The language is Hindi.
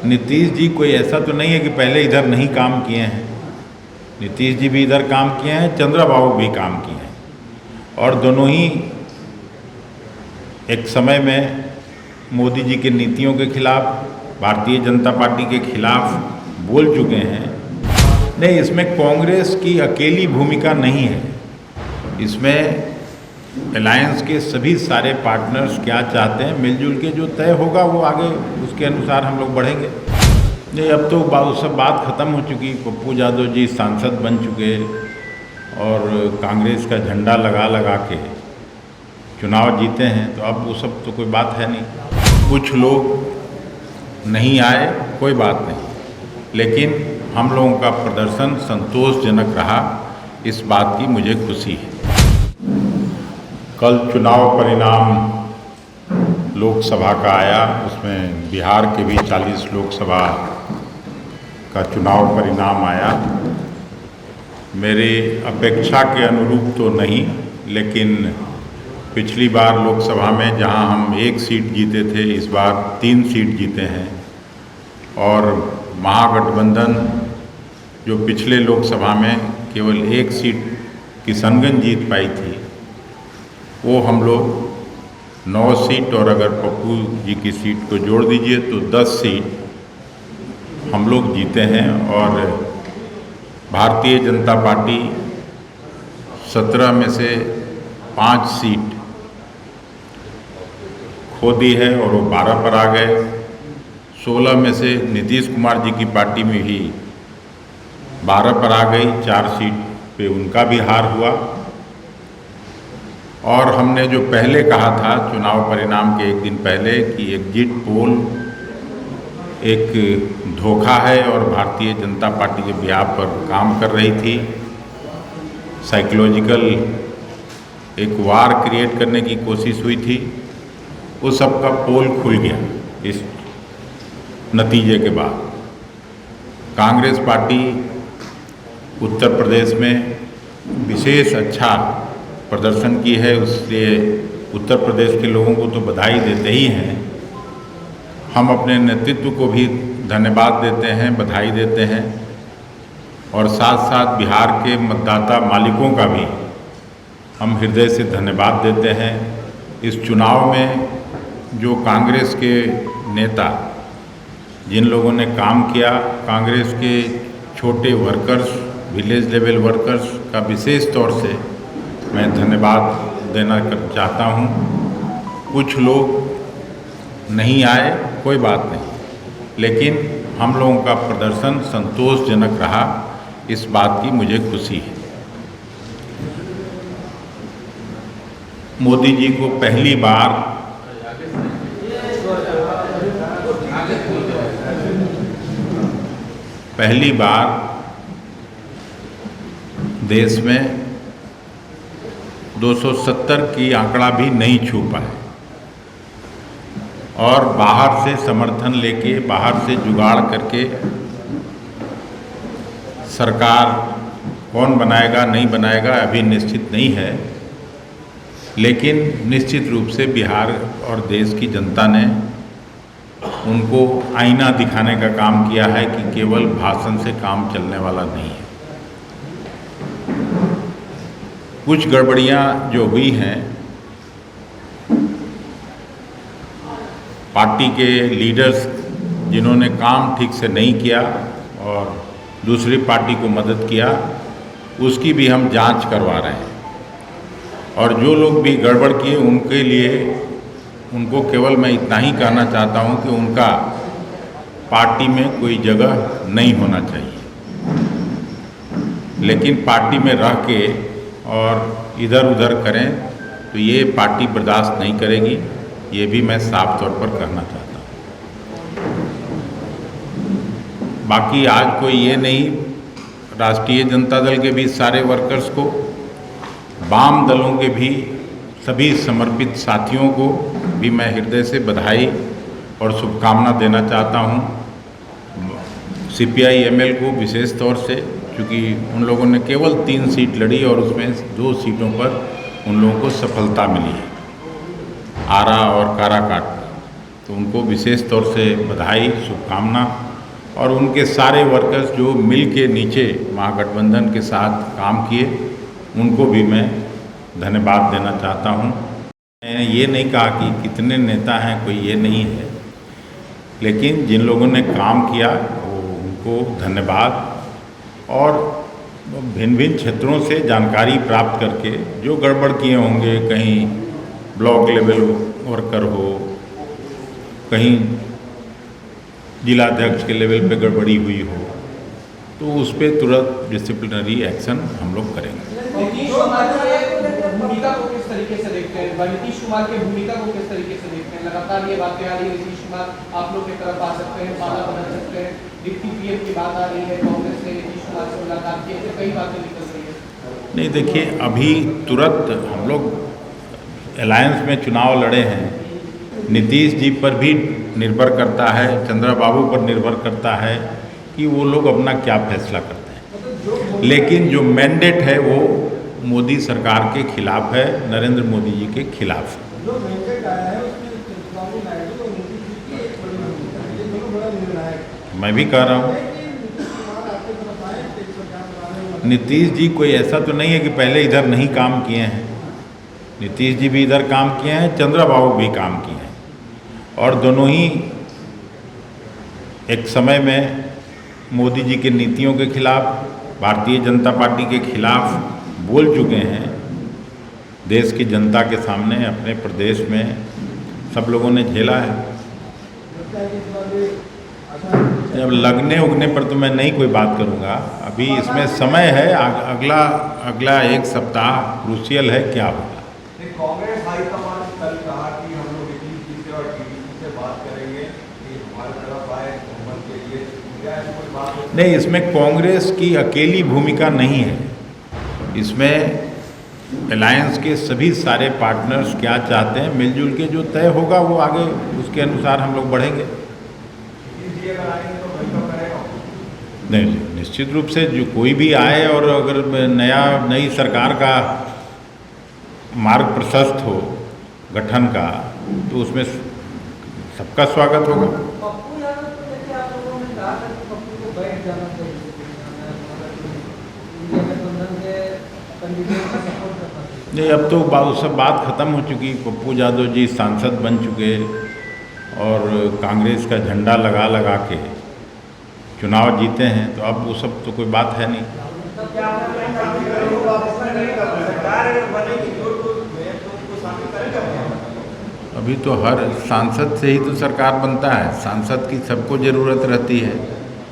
नीतीश जी कोई ऐसा तो नहीं है कि पहले इधर नहीं काम किए हैं। नीतीश जी भी इधर काम किए हैं, चंद्रबाबू भी काम किए हैं, और दोनों ही एक समय में मोदी जी की नीतियों के खिलाफ, भारतीय जनता पार्टी के खिलाफ बोल चुके हैं। नहीं, इसमें कांग्रेस की अकेली भूमिका नहीं है। इसमें अलायंस के सभी सारे पार्टनर्स क्या चाहते हैं, मिलजुल के जो तय होगा वो आगे उसके अनुसार हम लोग बढ़ेंगे। नहीं, अब तो सब बात ख़त्म हो चुकी। पप्पू यादव जी सांसद बन चुके और कांग्रेस का झंडा लगा लगा के चुनाव जीते हैं, तो अब वो सब तो कोई बात है नहीं। कुछ लोग नहीं आए, कोई बात नहीं, लेकिन हम लोगों का प्रदर्शन संतोषजनक रहा, इस बात की मुझे खुशी है। कल चुनाव परिणाम लोकसभा का आया, उसमें बिहार के भी 40 लोकसभा का चुनाव परिणाम आया। मेरी अपेक्षा के अनुरूप तो नहीं, लेकिन पिछली बार लोकसभा में जहां हम 1 सीट जीते थे, इस बार 3 सीट जीते हैं। और महागठबंधन जो पिछले लोकसभा में केवल 1 सीट किशनगंज जीत पाई थी, वो हम लोग 9 सीट, और अगर पप्पू जी की सीट को जोड़ दीजिए तो 10 सीट हम लोग जीते हैं। और भारतीय जनता पार्टी 17 में से 5 सीट खो दी है और वो 12 पर आ गए। 16 में से नीतीश कुमार जी की पार्टी में भी 12 पर आ गई, 4 सीट पे उनका भी हार हुआ। और हमने जो पहले कहा था चुनाव परिणाम के 1 दिन पहले कि एग्जिट पोल एक धोखा है और भारतीय जनता पार्टी के बिहार पर काम कर रही थी, साइकोलॉजिकल एक वार क्रिएट करने की कोशिश हुई थी, वो सब का पोल खुल गया। इस नतीजे के बाद कांग्रेस पार्टी उत्तर प्रदेश में विशेष अच्छा प्रदर्शन की है, उसलिए उत्तर प्रदेश के लोगों को तो बधाई देते ही हैं। हम अपने नेतृत्व को भी धन्यवाद देते हैं, बधाई देते हैं, और साथ साथ बिहार के मतदाता मालिकों का भी हम हृदय से धन्यवाद देते हैं। इस चुनाव में जो कांग्रेस के नेता, जिन लोगों ने काम किया, कांग्रेस के छोटे वर्कर्स, विलेज लेवल वर्कर्स का विशेष तौर से मैं धन्यवाद देना चाहता हूँ। कुछ लोग नहीं आए, कोई बात नहीं, लेकिन हम लोगों का प्रदर्शन संतोषजनक रहा, इस बात की मुझे खुशी है। मोदी जी को पहली बार देश में 270 की आंकड़ा भी नहीं छू पाए, और बाहर से समर्थन लेके, बाहर से जुगाड़ करके सरकार कौन बनाएगा नहीं बनाएगा अभी निश्चित नहीं है, लेकिन निश्चित रूप से बिहार और देश की जनता ने उनको आईना दिखाने का काम किया है कि केवल भाषण से काम चलने वाला नहीं है। कुछ गड़बड़ियां जो हुई हैं, पार्टी के लीडर्स जिन्होंने काम ठीक से नहीं किया और दूसरी पार्टी को मदद किया, उसकी भी हम जांच करवा रहे हैं। और जो लोग भी गड़बड़ किए उनके लिए, उनको केवल मैं इतना ही कहना चाहता हूं कि उनका पार्टी में कोई जगह नहीं होना चाहिए, लेकिन पार्टी में रह के और इधर उधर करें तो ये पार्टी बर्दाश्त नहीं करेगी, ये भी मैं साफ तौर पर कहना चाहता हूँ। बाकी आज कोई ये नहीं, राष्ट्रीय जनता दल के भी सारे वर्कर्स को, वाम दलों के भी सभी समर्पित साथियों को भी मैं हृदय से बधाई और शुभकामना देना चाहता हूँ। CPI-ML को विशेष तौर से, क्योंकि उन लोगों ने केवल 3 सीट लड़ी और उसमें 2 सीटों पर उन लोगों को सफलता मिली है, आरा और काराकाट। तो उनको विशेष तौर से बधाई, शुभकामना, और उनके सारे वर्कर्स जो मिल के नीचे महागठबंधन के साथ काम किए, उनको भी मैं धन्यवाद देना चाहता हूँ। मैंने ये नहीं कहा कि कितने नेता हैं, कोई ये नहीं है, लेकिन जिन लोगों ने काम किया वो उनको धन्यवाद। और भिन्न भिन्न क्षेत्रों से जानकारी प्राप्त करके जो गड़बड़ किए होंगे, कहीं ब्लॉक लेवल वर्कर हो, कहीं जिलाध्यक्ष के लेवल पे गड़बड़ी हुई हो, तो उस पर तुरंत डिसिप्लिनरी एक्शन हम लोग करेंगे। नीतीश कुमार की भूमिका को किस तरीके से देखते हैं? नीतीश कुमार की भूमिका को किस तरीके से देखते हैं? लगातार ये बातें आ रही है, नीतीश कुमार आप लोग की तरफ आ सकते हैं, बाधा बना सकते हैं, डिप्टी पीएम की बात आ रही है, कांग्रेस ने नीतीश कुमार से मुलाकात की, ऐसे कई बातें निकल रही है। नहीं, देखिए, अभी तुरंत हम लोग अलायंस में चुनाव लड़े हैं। नीतीश जी पर भी निर्भर करता है, चंद्रबाबू पर निर्भर करता है कि वो लोग अपना क्या फैसला करते हैं, लेकिन जो मैंडेट है वो मोदी सरकार के खिलाफ है, नरेंद्र मोदी जी के खिलाफ है। मैं भी कह रहा हूँ, नीतीश जी कोई ऐसा तो नहीं है कि पहले इधर नहीं काम किए हैं। नीतीश जी भी इधर काम किए हैं, चंद्रबाबू भी काम किए हैं, और दोनों ही एक समय में मोदी जी की नीतियों के खिलाफ, भारतीय जनता पार्टी के खिलाफ बोल चुके हैं। देश की जनता के सामने, अपने प्रदेश में सब लोगों ने झेला है। जब लगने उगने पर तो मैं नहीं कोई बात करूंगा, अभी इसमें समय है, अगला एक सप्ताह क्रूशियल है, क्या होगा। कांग्रेस हाईकमान कल कहा कि हम लोग ATC से और TDC से बात करेंगे कि हमारे तरफ आए बहुमत के लिए, क्या ऐसी कोई बात नहीं, इसमें कांग्रेस की अकेली भूमिका नहीं है। इसमें अलायंस के सभी सारे पार्टनर्स क्या चाहते हैं, मिलजुल के जो तय होगा वो आगे उसके अनुसार हम लोग बढ़ेंगे। नहीं, निश्चित रूप से जो कोई भी आए और अगर नई सरकार का मार्ग प्रशस्त हो गठन का, तो उसमें सबका स्वागत होगा। पप्पू यादव को लेकर आप लोगों ने कहा था कि पप्पू को बैठ जाना चाहिए, इंडिया गठबंधन के कैंडिडेट का सपोर्ट करना चाहिए। नहीं, अब तो सब बात खत्म हो चुकी। पप्पू यादव जी सांसद बन चुके और कांग्रेस का झंडा लगा लगा के चुनाव जीते हैं, तो अब वो सब तो कोई बात है नहीं। अभी तो हर सांसद से ही तो सरकार बनता है, सांसद की सबको ज़रूरत रहती है।